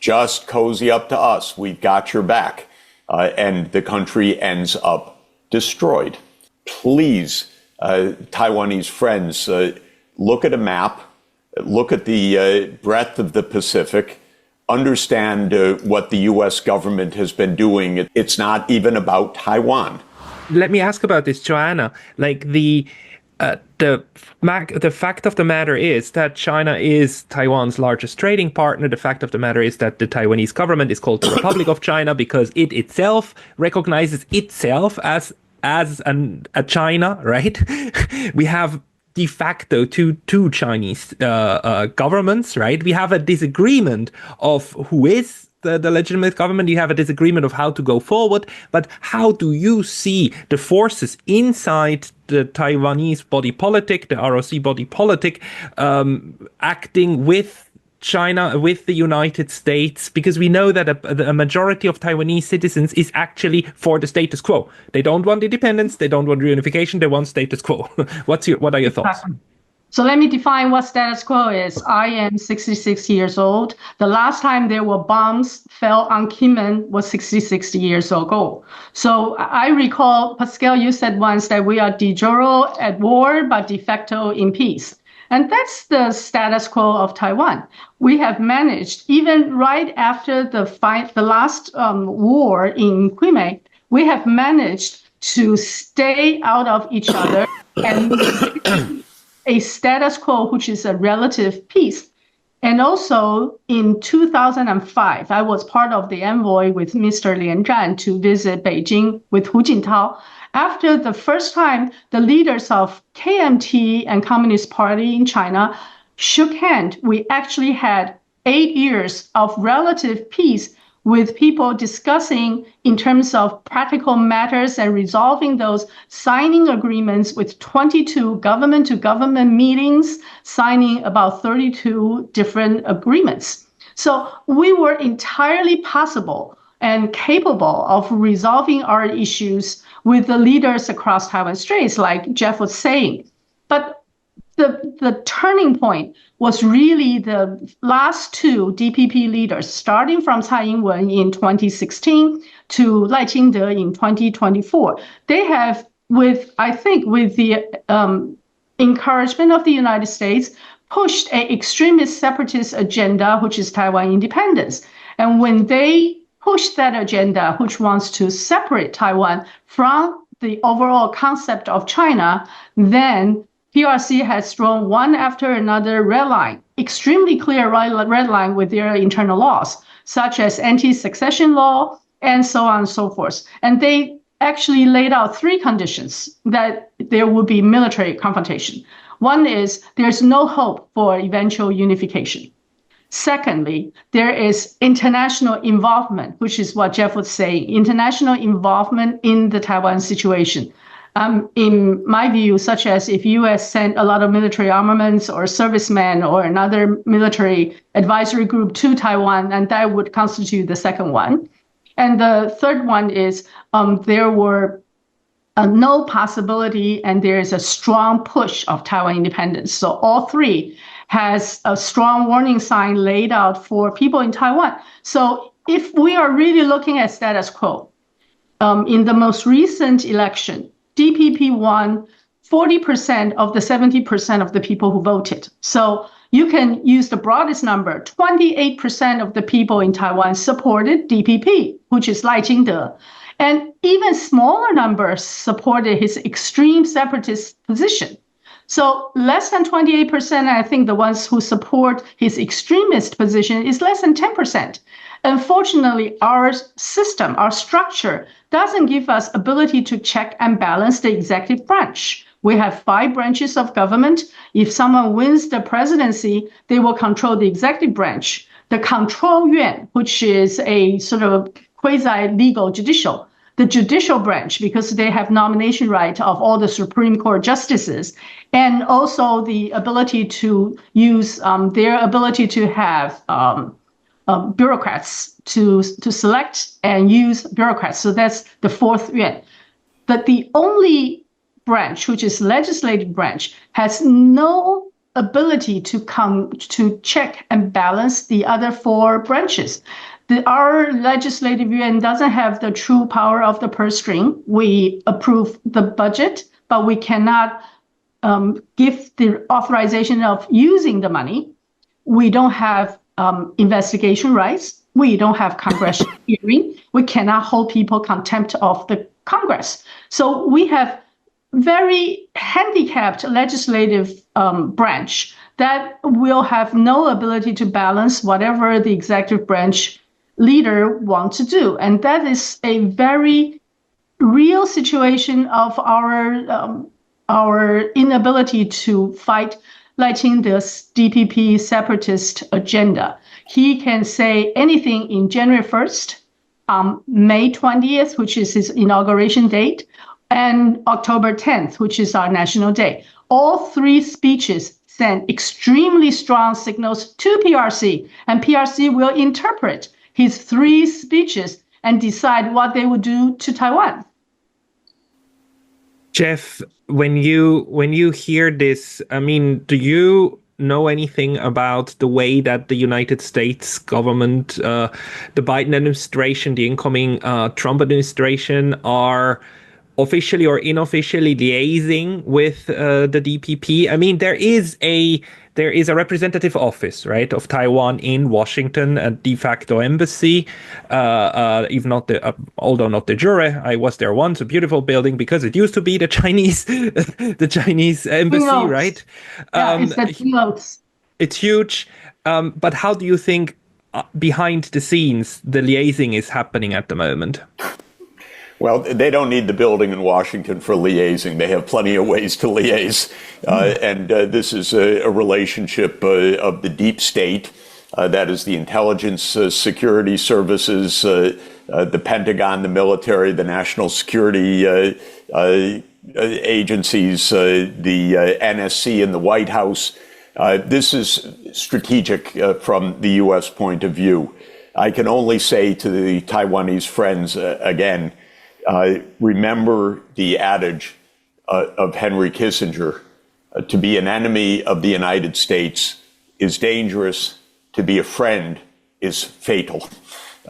just cozy up to us. We've got your back. And the country ends up destroyed. Please, Taiwanese friends, look at a map, look at the breadth of the Pacific, understand what the U.S. government has been doing. It's not even about Taiwan. Let me ask about this, Joanna. Like the fact of the matter is that China is Taiwan's largest trading partner. The fact of the matter is that the Taiwanese government is called the Republic of China because it itself recognizes itself as a China, right? We have de facto two Chinese governments, right? We have a disagreement of who is the legitimate government. You have a disagreement of how to go forward, but how do you see the forces inside the Taiwanese body politic, the ROC body politic, acting with China, with the United States? Because we know that a majority of Taiwanese citizens is actually for the status quo. They don't want independence, they don't want reunification, they want status quo. What are your thoughts? So let me define what status quo is. I am 66 years old. The last time there were bombs fell on Kinmen was 66 years ago. So I recall, Pascal, you said once that we are de jure at war, but de facto in peace. And that's the status quo of Taiwan. We have managed, even right after the last war in Kinmen, we have managed to stay out of each other and a status quo, which is a relative peace. And also in 2005, I was part of the envoy with Mr. Lian Zhan to visit Beijing with Hu Jintao. After the first time, the leaders of KMT and Communist Party in China shook hands, we actually had 8 years of relative peace with people discussing in terms of practical matters and resolving those, signing agreements with 22 government-to-government meetings, signing about 32 different agreements. So we were entirely possible and capable of resolving our issues with the leaders across Taiwan Straits, like Jeff was saying. But the turning point was really the last two DPP leaders, starting from Tsai Ing-wen in 2016 to Lai Ching-te in 2024. They have, with the encouragement of the United States, pushed an extremist separatist agenda, which is Taiwan independence. And when they push that agenda, which wants to separate Taiwan from the overall concept of China, then PRC has drawn one after another red line, extremely clear red line with their internal laws, such as anti-succession law and so on and so forth. And they actually laid out three conditions that there would be military confrontation. One is there's no hope for eventual unification. Secondly, there is international involvement, which is what Jeff was saying, international involvement in the Taiwan situation. In my view, such as if U.S. sent a lot of military armaments or servicemen or another military advisory group to Taiwan, and that would constitute the second one. And the third one is there were no possibility and there is a strong push of Taiwan independence. So all three has a strong warning sign laid out for people in Taiwan. So if we are really looking at status quo, in the most recent election, DPP won 40% of the 70% of the people who voted. So you can use the broadest number. 28% of the people in Taiwan supported DPP, which is Lai Ching-te. And even smaller numbers supported his extreme separatist position. So less than 28%, I think the ones who support his extremist position is less than 10%. Unfortunately, our system, our structure, doesn't give us ability to check and balance the executive branch. We have 5 branches of government. If someone wins the presidency, they will control the executive branch. The control yuan, which is a sort of quasi-legal judicial, the judicial branch, because they have nomination right of all the Supreme Court justices, and also the ability to use their ability to have bureaucrats to select and use bureaucrats. So that's the 4th yuan. But the only branch, which is legislative branch, has no ability to come to check and balance the other four branches. Our legislative yuan doesn't have the true power of the purse string. We approve the budget, but we cannot give the authorization of using the money. We don't have investigation rights. We don't have congressional hearing. We cannot hold people contempt of the Congress. So we have very handicapped legislative branch that will have no ability to balance whatever the executive branch leader wants to do. And that is a very real situation of our inability to fight letting this DPP separatist agenda. He can say anything in January 1st, May 20th, which is his inauguration date, and October 10th, which is our National Day. All three speeches send extremely strong signals to PRC, and PRC will interpret his three speeches and decide what they would do to Taiwan. Jeff, when you hear this, I mean, do you know anything about the way that the United States government, the Biden administration, the incoming Trump administration are officially or unofficially liaising with the DPP? I mean, there is a representative office, right, of Taiwan in Washington, a de facto embassy, even not although not de jure. I was there once, a beautiful building because it used to be the Chinese embassy, right? It's the keynotes. It's huge. But how do you think behind the scenes the liaising is happening at the moment? Well, they don't need the building in Washington for liaising. They have plenty of ways to liaise. And this is a relationship of the deep state. That is the intelligence security services, the Pentagon, the military, the national security agencies, the NSC and the White House. This is strategic from the U.S. point of view. I can only say to the Taiwanese friends, again, remember the adage of Henry Kissinger, to be an enemy of the United States is dangerous, to be a friend is fatal.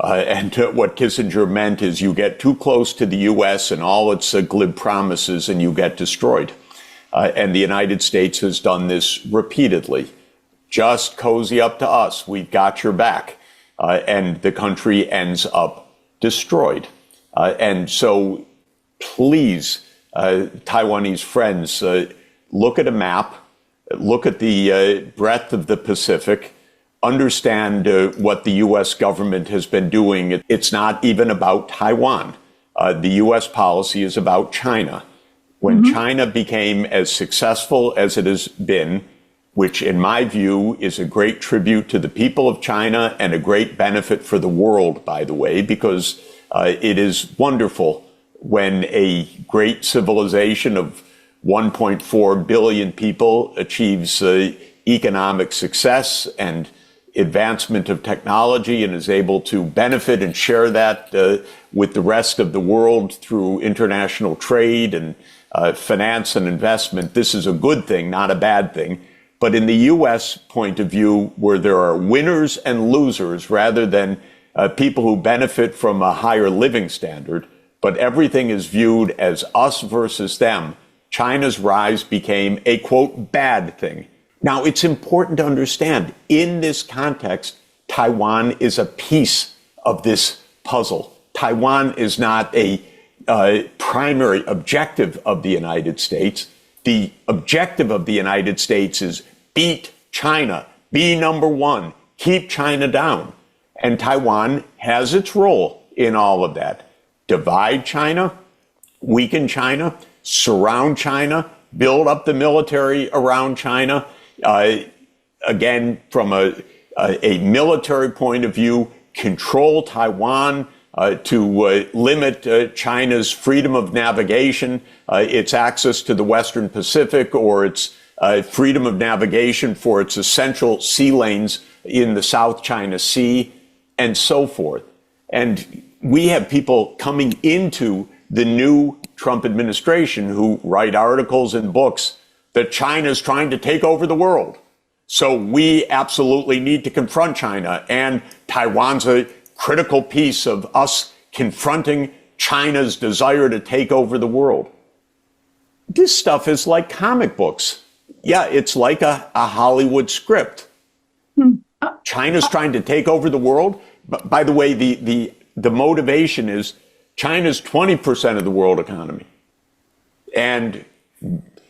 And what Kissinger meant is you get too close to the U.S. and all its glib promises and you get destroyed. And the United States has done this repeatedly. Just cozy up to us, we've got your back. And the country ends up destroyed. And so please, Taiwanese friends, look at a map, look at the breadth of the Pacific, understand what the U.S. government has been doing. It's not even about Taiwan. The U.S. policy is about China. When China became as successful as it has been, which in my view is a great tribute to the people of China and a great benefit for the world, by the way, because it is wonderful when a great civilization of 1.4 billion people achieves economic success and advancement of technology and is able to benefit and share that with the rest of the world through international trade and finance and investment. This is a good thing, not a bad thing. But in the U.S. point of view, where there are winners and losers rather than people who benefit from a higher living standard, but everything is viewed as us versus them, China's rise became a, quote, bad thing. Now, it's important to understand, in this context, Taiwan is a piece of this puzzle. Taiwan is not a primary objective of the United States. The objective of the United States is beat China, be number one, keep China down. And Taiwan has its role in all of that. Divide China, weaken China, surround China, build up the military around China. Again, from a military point of view, control Taiwan to limit China's freedom of navigation, its access to the Western Pacific, or its freedom of navigation for its essential sea lanes in the South China Sea, and so forth. And we have people coming into the new Trump administration who write articles and books that China's trying to take over the world. So we absolutely need to confront China, and Taiwan's a critical piece of us confronting China's desire to take over the world. This stuff is like comic books. Yeah, it's like a Hollywood script. China's trying to take over the world. But by the way, the motivation is China's 20% of the world economy. And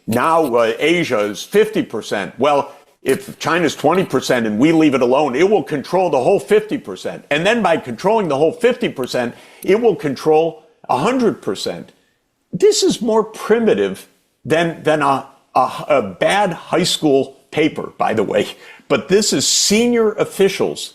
now Asia is 50%. Well, if China's 20% and we leave it alone, it will control the whole 50%. And then by controlling the whole 50%, it will control 100%. This is more primitive than a bad high school paper, by the way. But this is senior officials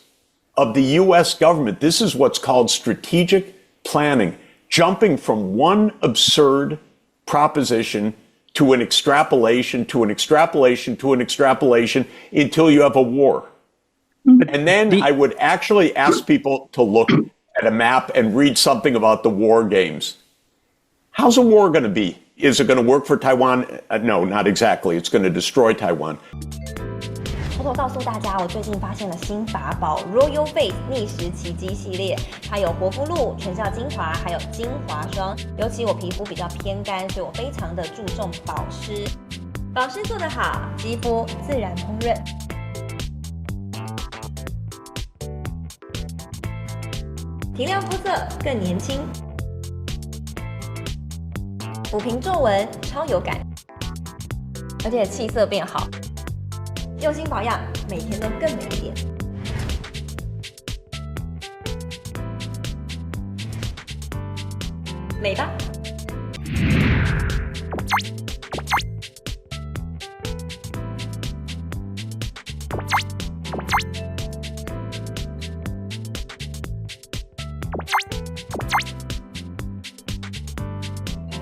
of the U.S. government. This is what's called strategic planning, jumping from one absurd proposition to an extrapolation, to an extrapolation, to an extrapolation, until you have a war. And then I would actually ask people to look at a map and read something about the war games. How's a war going to be? Is it going to work for Taiwan? No, not exactly. It's going to destroy Taiwan. 偷偷告诉大家，我最近发现了新法宝 Royal Face 逆时奇迹系列，它有活肤露、全效精华，还有精华霜。尤其我皮肤比较偏干，所以我非常的注重保湿。保湿做得好，肌肤自然烹润。提亮肤色更年轻，抚平皱纹超有感，而且气色变好。用心保养，每天都更美一点。美吧。